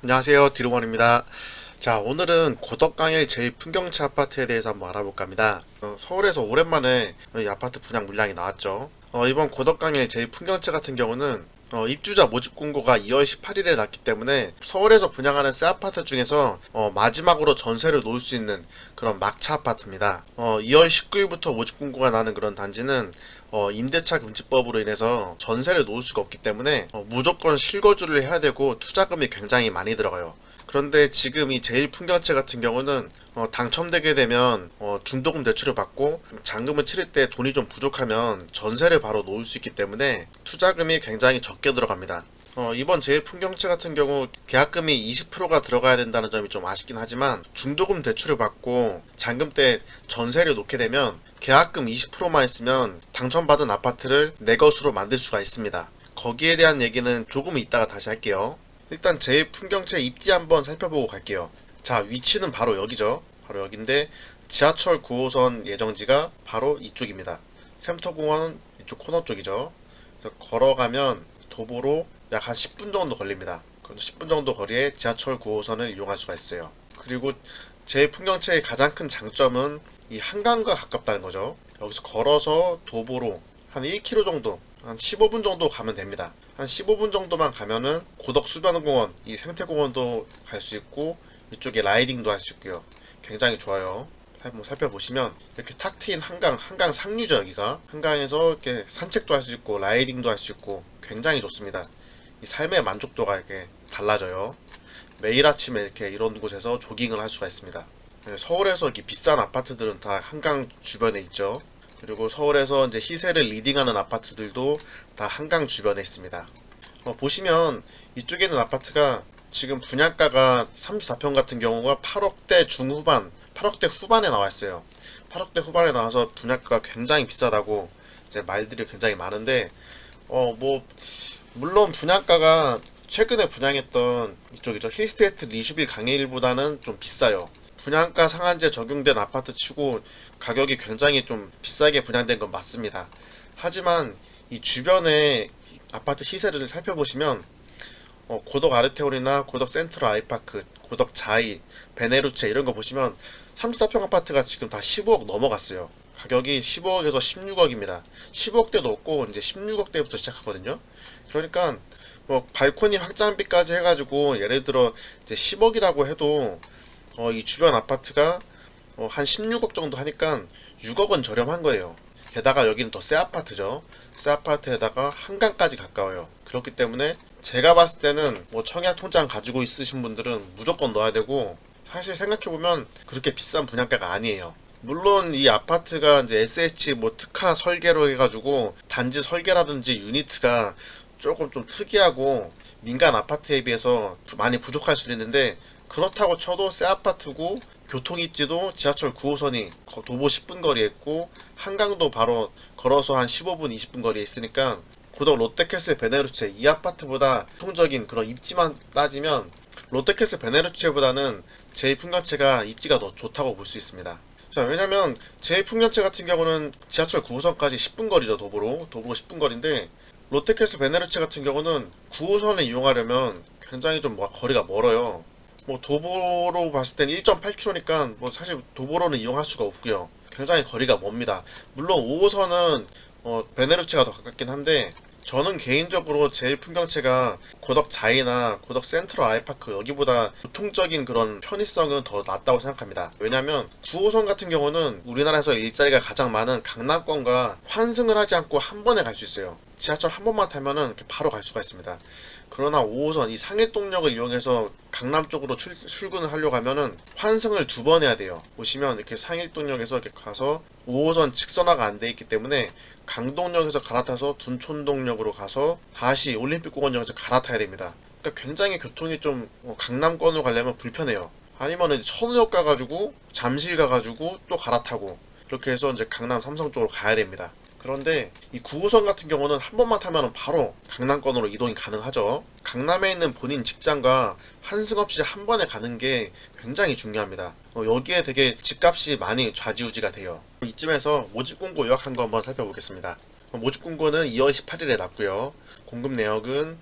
안녕하세요, 디루먼입니다. 자, 오늘은 고덕강일 제2풍경채 아파트에 대해서 한번 알아볼까 합니다. 서울에서 오랜만에 이 아파트 분양 물량이 나왔죠. 이번 고덕강일 제2풍경채 같은 경우는 입주자 모집 공고가 2월 18일에 났기 때문에 서울에서 분양하는 새 아파트 중에서 마지막으로 전세를 놓을 수 있는 그런 막차 아파트입니다. 2월 19일부터 모집 공고가 나는 그런 단지는 임대차 금지법으로 인해서 전세를 놓을 수가 없기 때문에 무조건 실거주를 해야 되고 투자금이 굉장히 많이 들어가요. 그런데 지금 이 제1풍경채 같은 경우는 당첨되게 되면 중도금 대출을 받고 잔금을 치를 때 돈이 좀 부족하면 전세를 바로 놓을 수 있기 때문에 투자금이 굉장히 적게 들어갑니다. 이번 제1풍경채 같은 경우 계약금이 20%가 들어가야 된다는 점이 좀 아쉽긴 하지만 중도금 대출을 받고 잔금 때 전세를 놓게 되면 계약금 20%만 있으면 당첨받은 아파트를 내 것으로 만들 수가 있습니다. 거기에 대한 얘기는 조금 이따가 다시 할게요. 일단 제1풍경채 입지 한번 살펴보고 갈게요. 자, 위치는 바로 여기죠. 바로 여긴데 지하철 9호선 예정지가 바로 이쪽입니다. 샘터공원 이쪽 코너 쪽이죠. 그래서 걸어가면 도보로 약 한 10분 정도 걸립니다. 10분 정도 거리에 지하철 9호선을 이용할 수가 있어요. 그리고 제1풍경채의 가장 큰 장점은 이 한강과 가깝다는 거죠. 여기서 걸어서 도보로 한 1km 정도, 한 15분 정도 가면 됩니다. 한 15분 정도만 가면은 고덕 수변공원, 이 생태공원도 갈 수 있고 이쪽에 라이딩도 할 수 있고요. 굉장히 좋아요. 한번 살펴보시면 이렇게 탁 트인 한강 상류죠. 여기가 한강에서 이렇게 산책도 할 수 있고 라이딩도 할 수 있고 굉장히 좋습니다. 이 삶의 만족도가 이렇게 달라져요. 매일 아침에 이렇게 이런 곳에서 조깅을 할 수가 있습니다. 서울에서 이렇게 비싼 아파트들은 다 한강 주변에 있죠. 그리고 서울에서 이제 시세를 리딩하는 아파트들도 다 한강 주변에 있습니다. 보시면 이쪽에 있는 아파트가 지금 분양가가 34평 같은 경우가 8억대 중후반, 8억대 후반에 나왔어요. 8억대 후반에 나와서 분양가가 굉장히 비싸다고 이제 말들이 굉장히 많은데, 물론 분양가가 최근에 분양했던 이쪽이죠. 힐스테이트 리슈빌 강일보다는 좀 비싸요. 분양가 상한제 적용된 아파트 치고 가격이 굉장히 좀 비싸게 분양된 건 맞습니다. 하지만 이 주변의 아파트 시세를 살펴보시면 고덕 아르테올이나 고덕 센트럴 아이파크, 고덕 자이, 베네루체 이런 거 보시면 34평 아파트가 지금 다 15억 넘어갔어요. 가격이 15억에서 16억입니다. 15억대도 없고 이제 16억대부터 시작하거든요. 그러니까 발코니 확장비까지 해가지고 예를 들어 이제 10억이라고 해도 이 주변 아파트가 한 16억 정도 하니까 6억은 저렴한 거예요. 게다가 여기는 더 새 아파트죠. 새 아파트에다가 한강까지 가까워요. 그렇기 때문에 제가 봤을 때는 청약 통장 가지고 있으신 분들은 무조건 넣어야 되고, 사실 생각해보면 그렇게 비싼 분양가가 아니에요. 물론 이 아파트가 이제 SH 특화 설계로 해가지고 단지 설계라든지 유니트가 조금 좀 특이하고 민간 아파트에 비해서 많이 부족할 수 있는데, 그렇다고 쳐도 새 아파트고 교통입지도 지하철 9호선이 도보 10분 거리에 있고 한강도 바로 걸어서 한 15분 20분 거리에 있으니까 고덕 롯데캐슬 베네루체 이 아파트보다 통적인 그런 입지만 따지면 롯데캐슬 베네루체보다는 제2풍경채가 입지가 더 좋다고 볼 수 있습니다. 자, 왜냐면 제2풍경채 같은 경우는 지하철 9호선까지 10분 거리죠. 도보로 10분 거리인데 롯데캐슬 베네루체 같은 경우는 9호선을 이용하려면 굉장히 좀 거리가 멀어요. 도보로 봤을 땐 1.8km니까 사실 도보로는 이용할 수가 없고요. 굉장히 거리가 멉니다. 물론 5호선은 베네루체가 더 가깝긴 한데 저는 개인적으로 제일 풍경채가 고덕 자이나 고덕 센트럴 아이파크 여기보다 교통적인 그런 편의성은 더 낫다고 생각합니다. 왜냐면 9호선 같은 경우는 우리나라에서 일자리가 가장 많은 강남권과 환승을 하지 않고 한 번에 갈 수 있어요. 지하철 한 번만 타면은 이렇게 바로 갈 수가 있습니다. 그러나 5호선 이 상일동역을 이용해서 강남 쪽으로 출근을 하려고 하면은 환승을 두 번 해야 돼요. 보시면 이렇게 상일동역에서 이렇게 가서 5호선 직선화가 안 돼 있기 때문에 강동역에서 갈아타서 둔촌동역으로 가서 다시 올림픽공원역에서 갈아타야 됩니다. 그러니까 굉장히 교통이 좀 강남권으로 가려면 불편해요. 아니면 천우역 가가지고 잠실 가가지고 또 갈아타고 이렇게 해서 이제 강남 삼성 쪽으로 가야 됩니다. 그런데 이 9호선 같은 경우는 한 번만 타면 바로 강남권으로 이동이 가능하죠. 강남에 있는 본인 직장과 환승 없이 한 번에 가는 게 굉장히 중요합니다. 여기에 되게 집값이 많이 좌지우지가 돼요. 이쯤에서 모집공고 요약한 거 한번 살펴보겠습니다. 모집공고는 2월 18일에 났고요. 공급 내역은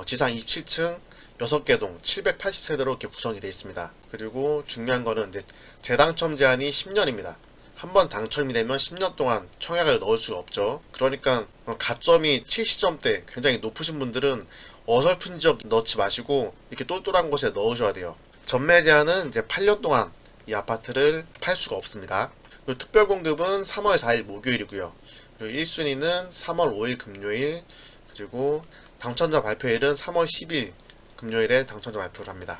지상 27층 6개 동 780세대로 이렇게 구성이 되어 있습니다. 그리고 중요한 거는 이제 재당첨 제한이 10년입니다. 한번 당첨이 되면 10년 동안 청약을 넣을 수가 없죠. 그러니까 가점이 70점대 굉장히 높으신 분들은 어설픈 지역 넣지 마시고 이렇게 똘똘한 곳에 넣으셔야 돼요. 전매 제한은 이제 8년 동안 이 아파트를 팔 수가 없습니다. 그리고 특별 공급은 3월 4일 목요일이고요. 그리고 1순위는 3월 5일 금요일, 그리고 당첨자 발표일은 3월 10일 금요일에 당첨자 발표를 합니다.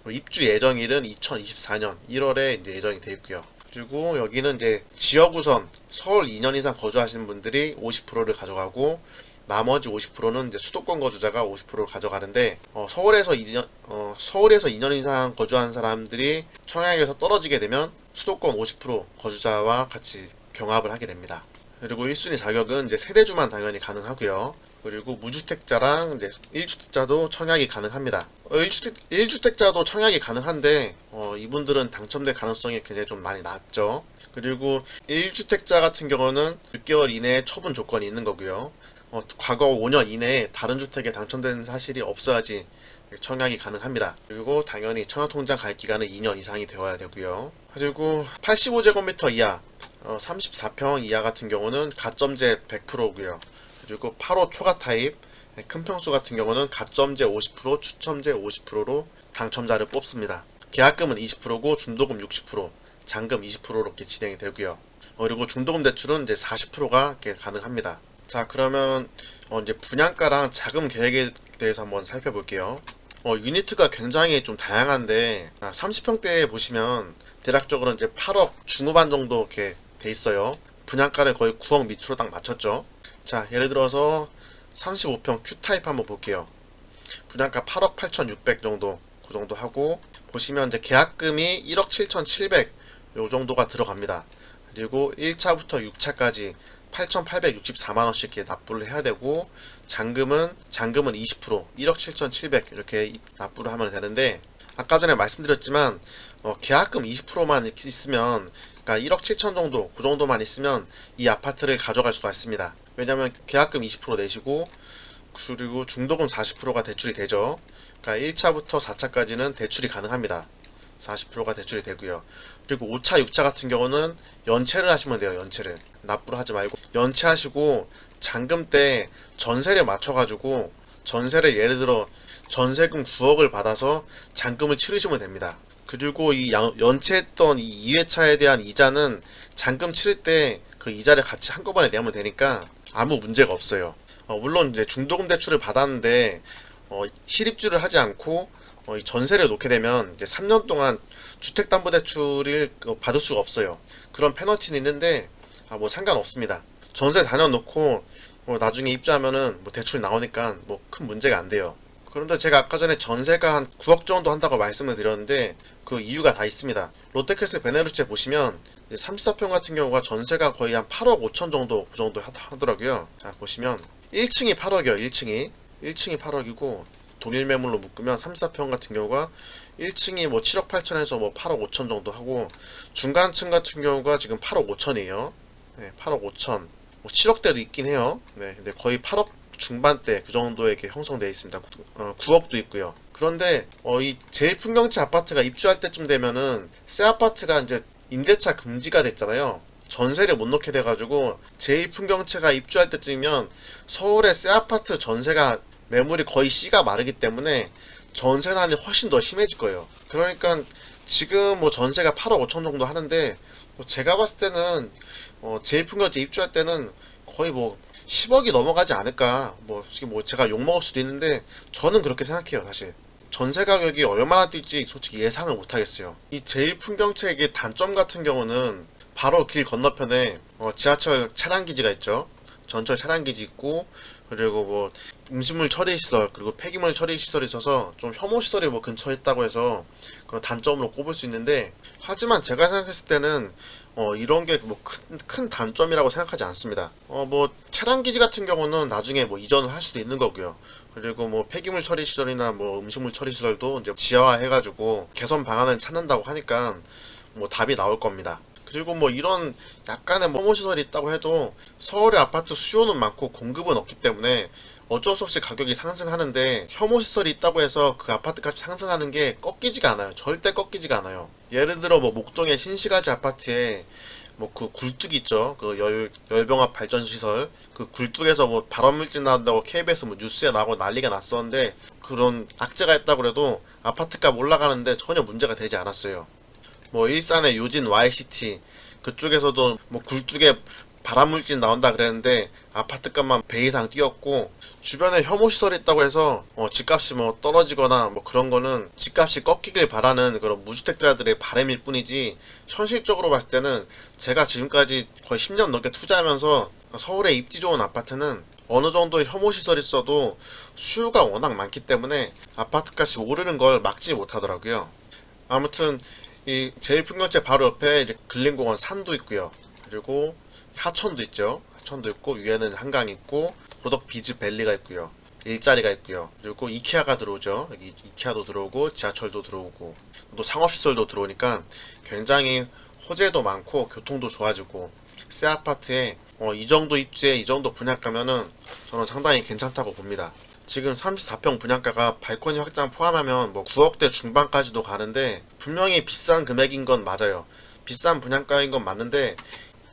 그리고 입주 예정일은 2024년 1월에 이제 예정이 되어 있고요. 그리고 여기는 이제 지역 우선 서울 2년 이상 거주하시는 분들이 50%를 가져가고 나머지 50%는 이제 수도권 거주자가 50%를 가져가는데 서울에서 2년 이상 거주한 사람들이 청약에서 떨어지게 되면 수도권 50% 거주자와 같이 경합을 하게 됩니다. 그리고 1순위 자격은 이제 세대주만 당연히 가능하고요. 그리고 무주택자랑 이제 1주택자도 청약이 가능합니다. 1주택자도 청약이 가능한데 이분들은 당첨될 가능성이 굉장히 좀 많이 낮죠. 그리고 1주택자 같은 경우는 6개월 이내에 처분 조건이 있는 거고요. 과거 5년 이내에 다른 주택에 당첨된 사실이 없어야지 청약이 가능합니다. 그리고 당연히 청약통장 가입 기간은 2년 이상이 되어야 되고요. 그리고 85제곱미터 이하 34평 이하 같은 경우는 가점제 100%고요. 그리고 8호 초과 타입 큰 평수 같은 경우는 가점제 50%, 추첨제 50%로 당첨자를 뽑습니다. 계약금은 20%고 중도금 60%, 잔금 20%로 이렇게 진행이 되고요. 그리고 중도금 대출은 이제 40%가 가능합니다. 자, 그러면 이제 분양가랑 자금 계획에 대해서 한번 살펴볼게요. 유니트가 굉장히 좀 다양한데 30평대에 보시면 대략적으로 이제 8억 중후반 정도 이렇게 돼 있어요. 분양가를 거의 9억 밑으로 딱 맞췄죠. 자, 예를 들어서 35평 Q타입 한번 볼게요. 분양가 8억 8,600 정도, 그 정도 하고, 보시면 이제 계약금이 1억 7,700 요 정도가 들어갑니다. 그리고 1차부터 6차까지 8,864만원씩 이렇게 납부를 해야 되고, 잔금은 20%, 1억 7,700 이렇게 납부를 하면 되는데, 아까 전에 말씀드렸지만, 계약금 20%만 있으면, 그러니까 1억 7천 정도, 그 정도만 있으면 이 아파트를 가져갈 수가 있습니다. 왜냐면 계약금 20% 내시고 그리고 중도금 40%가 대출이 되죠. 그러니까 1차부터 4차까지는 대출이 가능합니다. 40%가 대출이 되고요. 그리고 5차, 6차 같은 경우는 연체를 하시면 돼요. 연체를. 납부를 하지 말고 연체하시고 잔금 때 전세를 맞춰가지고 전세를 예를 들어 전세금 9억을 받아서 잔금을 치르시면 됩니다. 그리고 이 연체했던 이 2회차에 대한 이자는 잔금 치를 때 그 이자를 같이 한꺼번에 내면 되니까 아무 문제가 없어요. 물론 이제 중도금 대출을 받았는데 실입주를 하지 않고 이 전세를 놓게 되면 이제 3년 동안 주택담보대출을 받을 수가 없어요. 그런 페널티는 있는데 뭐 상관없습니다. 전세 다녀놓고 나중에 입주하면은 뭐 대출이 나오니까 뭐 큰 문제가 안 돼요. 그런데 제가 아까 전에 전세가 한 9억 정도 한다고 말씀을 드렸는데 그 이유가 다 있습니다. 롯데캐슬 베네루치에 보시면 34평 같은 경우가 전세가 거의 한 8억 5천 정도 그 정도 하더라고요. 자, 보시면 1층이 8억이요. 1층이 8억이고 동일 매물로 묶으면 34평 같은 경우가 1층이 뭐 7억 8천에서 뭐 8억 5천 정도 하고 중간층 같은 경우가 지금 8억 5천이에요. 네, 8억 5천. 뭐 7억대도 있긴 해요. 네, 근데 거의 8억 중반대 그 정도에 이렇게 형성되어 있습니다. 9억도 있고요. 그런데 이 제1풍경채 아파트가 입주할 때쯤 되면은 새 아파트가 이제 임대차 금지가 됐잖아요. 전세를 못 넣게 돼가지고 제1풍경채가 입주할 때쯤이면 서울의 새 아파트 전세가 매물이 거의 씨가 마르기 때문에 전세난이 훨씬 더 심해질 거예요. 그러니까 지금 뭐 전세가 8억 5천 정도 하는데 제가 봤을 때는 제1풍경채 입주할 때는 거의 뭐 10억이 넘어가지 않을까. 지금 제가 욕먹을 수도 있는데 저는 그렇게 생각해요. 사실 전세 가격이 얼마나 뛸지 솔직히 예상을 못하겠어요. 이 제1풍경채의 단점 같은 경우는 바로 길 건너편에 지하철 차량기지가 있죠. 전철 차량기지 있고, 그리고 뭐 음식물 처리시설, 그리고 폐기물 처리시설이 있어서 좀 혐오시설이 뭐 근처에 있다고 해서 그런 단점으로 꼽을 수 있는데, 하지만 제가 생각했을 때는 이런 게 뭐 큰 단점이라고 생각하지 않습니다. 뭐 차량기지 같은 경우는 나중에 뭐 이전을 할 수도 있는 거고요. 그리고 뭐 폐기물 처리 시설이나 뭐 음식물 처리 시설도 이제 지하화 해가지고 개선 방안을 찾는다고 하니까 뭐 답이 나올 겁니다. 그리고 뭐 이런 약간의 혐오 시설이 있다고 해도 서울의 아파트 수요는 많고 공급은 없기 때문에 어쩔 수 없이 가격이 상승하는데 혐오 시설이 있다고 해서 그 아파트 값이 상승하는 게 꺾이지가 않아요. 절대 꺾이지가 않아요. 예를 들어 뭐 목동의 신시가지 아파트에 뭐 그 굴뚝 있죠. 그 열병합 발전 시설. 그 굴뚝에서 뭐 발암물질 나온다고 KBS 뭐 뉴스에 나오고 난리가 났었는데 그런 악재가 있다고 그래도 아파트값 올라가는데 전혀 문제가 되지 않았어요. 뭐 일산의 요진 YCT 그쪽에서도 뭐 굴뚝에 발암물질 나온다 그랬는데 아파트값만 배 이상 뛰었고 주변에 혐오시설이 있다고 해서 집값이 뭐 떨어지거나 뭐 그런 거는 집값이 꺾이길 바라는 그런 무주택자들의 바람일 뿐이지 현실적으로 봤을 때는 제가 지금까지 거의 10년 넘게 투자하면서 서울에 입지 좋은 아파트는 어느 정도의 혐오시설이 있어도 수요가 워낙 많기 때문에 아파트값이 오르는 걸 막지 못하더라고요. 아무튼 이 제일풍경채 바로 옆에 근린공원 산도 있고요. 그리고 하천도 있죠. 하천도 있고 위에는 한강 있고 고덕 비즈밸리가 있고요. 일자리가 있고요. 그리고 이케아가 들어오죠. 여기 이케아도 들어오고 지하철도 들어오고 또 상업시설도 들어오니까 굉장히 호재도 많고 교통도 좋아지고 새 아파트에 이 정도 입지에 이 정도 분양가면은 저는 상당히 괜찮다고 봅니다. 지금 34평 분양가가 발코니 확장 포함하면 뭐 9억대 중반까지도 가는데 분명히 비싼 금액인 건 맞아요. 비싼 분양가인 건 맞는데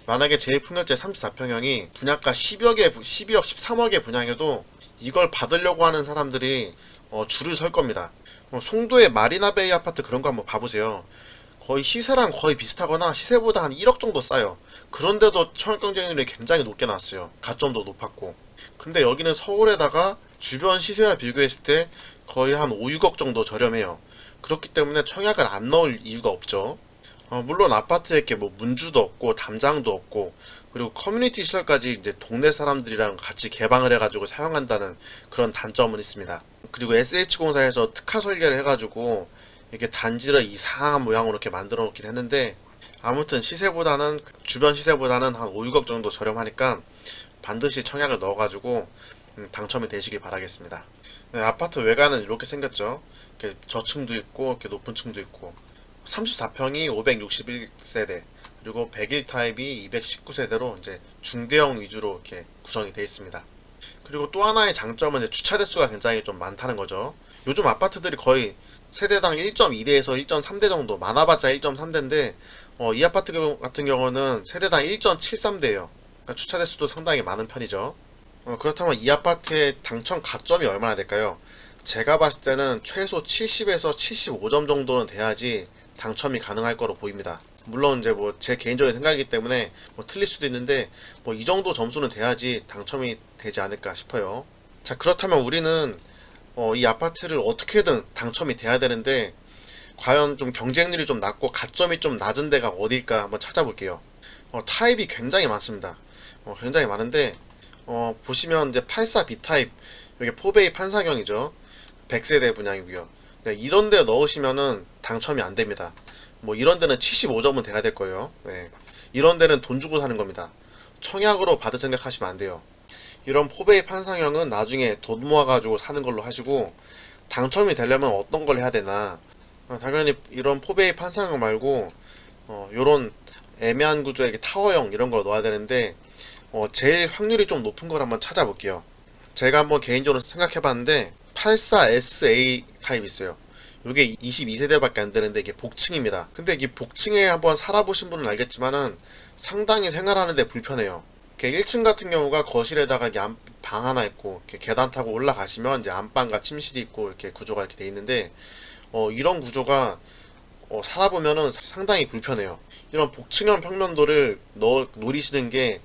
만약에 제일풍경채 34평형이 분양가 10억, 13억에 분양해도 이걸 받으려고 하는 사람들이 줄을 설 겁니다. 송도의 마리나베이 아파트 그런 거 한번 봐보세요. 거의 시세랑 거의 비슷하거나 시세보다 한 1억 정도 싸요. 그런데도 청약 경쟁률이 굉장히 높게 나왔어요. 가점도 높았고. 근데 여기는 서울에다가 주변 시세와 비교했을 때 거의 한 5, 6억 정도 저렴해요. 그렇기 때문에 청약을 안 넣을 이유가 없죠. 물론 아파트에 이렇게 뭐 문주도 없고 담장도 없고 그리고 커뮤니티 시설까지 이제 동네 사람들이랑 같이 개방을 해가지고 사용한다는 그런 단점은 있습니다. 그리고 SH공사에서 특화 설계를 해가지고 이렇게 단지를 이상한 모양으로 이렇게 만들어 놓긴 했는데 아무튼 시세보다는 주변 시세보다는 한 5, 6억 정도 저렴하니까 반드시 청약을 넣어가지고 당첨이 되시길 바라겠습니다. 네, 아파트 외관은 이렇게 생겼죠. 이렇게 저층도 있고 이렇게 높은 층도 있고 34평이 561세대 그리고 101 타입이 219세대로 이제 중대형 위주로 이렇게 구성이 되어 있습니다. 그리고 또 하나의 장점은 이제 주차 대수가 굉장히 좀 많다는 거죠. 요즘 아파트들이 거의 세대당 1.2대에서 1.3대 정도, 많아봤자 1.3대인데 이 아파트 같은 경우는 세대당 1.73대예요. 그러니까 주차 대수도 상당히 많은 편이죠. 그렇다면 이 아파트의 당첨 가점이 얼마나 될까요? 제가 봤을 때는 최소 70에서 75점 정도는 돼야지 당첨이 가능할 거로 보입니다. 물론 이제 뭐 제 개인적인 생각이기 때문에 뭐 틀릴 수도 있는데 뭐 이 정도 점수는 돼야지 당첨이 되지 않을까 싶어요. 자, 그렇다면 우리는 이 아파트를 어떻게든 당첨이 돼야 되는데 과연 좀 경쟁률이 좀 낮고 가점이 좀 낮은 데가 어딜까 한번 찾아볼게요. 타입이 굉장히 많습니다. 굉장히 많은데 보시면 이제 84B 타입 여기 포베이 판사경이죠. 100세대 분양이고요. 네, 이런 데 넣으시면은 당첨이 안 됩니다. 뭐 이런 데는 75점은 돼야 될 거예요. 네. 이런 데는 돈 주고 사는 겁니다. 청약으로 받을 생각하시면 안 돼요. 이런 포베이 판상형은 나중에 돈 모아가지고 사는 걸로 하시고 당첨이 되려면 어떤 걸 해야 되나 당연히 이런 포베이 판상형 말고 요런 애매한 구조의 타워형 이런 걸 넣어야 되는데 제일 확률이 좀 높은 걸 한번 찾아볼게요. 제가 한번 개인적으로 생각해봤는데 84SA 타입 있어요. 이게 22세대밖에 안 되는데 이게 복층입니다. 근데 이게 복층에 한번 살아보신 분은 알겠지만은 상당히 생활하는데 불편해요. 1층 같은 경우가 거실에다가 이게 방 하나 있고 이렇게 계단 타고 올라가시면 이제 안방과 침실이 있고 이렇게 구조가 이렇게 돼 있는데 이런 구조가 살아보면은 상당히 불편해요. 이런 복층형 평면도를 노리시는 게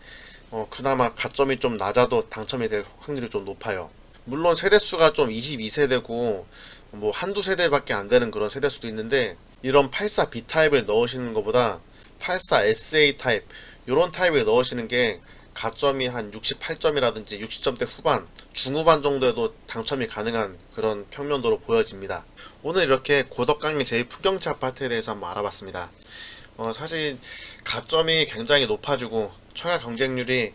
그나마 가점이 좀 낮아도 당첨이 될 확률이 좀 높아요. 물론 세대수가 좀 22세대고 뭐 한두 세대밖에 안 되는 그런 세대수도 있는데 이런 84B 타입을 넣으시는 것보다 84SA 타입 이런 타입을 넣으시는 게 가점이 한 68점이라든지 60점대 후반, 중후반 정도에도 당첨이 가능한 그런 평면도로 보여집니다. 오늘 이렇게 고덕강의 제일풍경채 아파트에 대해서 한번 알아봤습니다. 사실 가점이 굉장히 높아지고 청약 경쟁률이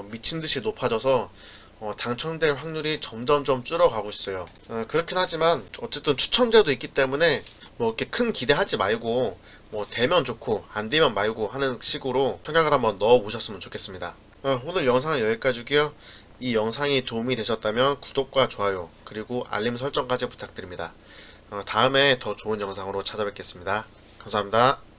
미친듯이 높아져서 당첨될 확률이 점점점 줄어가고 있어요. 그렇긴 하지만 어쨌든 추첨제도 있기 때문에 뭐 이렇게 큰 기대하지 말고 뭐 되면 좋고 안 되면 말고 하는 식으로 청약을 한번 넣어 보셨으면 좋겠습니다. 오늘 영상은 여기까지고요. 이 영상이 도움이 되셨다면 구독과 좋아요 그리고 알림 설정까지 부탁드립니다. 다음에 더 좋은 영상으로 찾아뵙겠습니다. 감사합니다.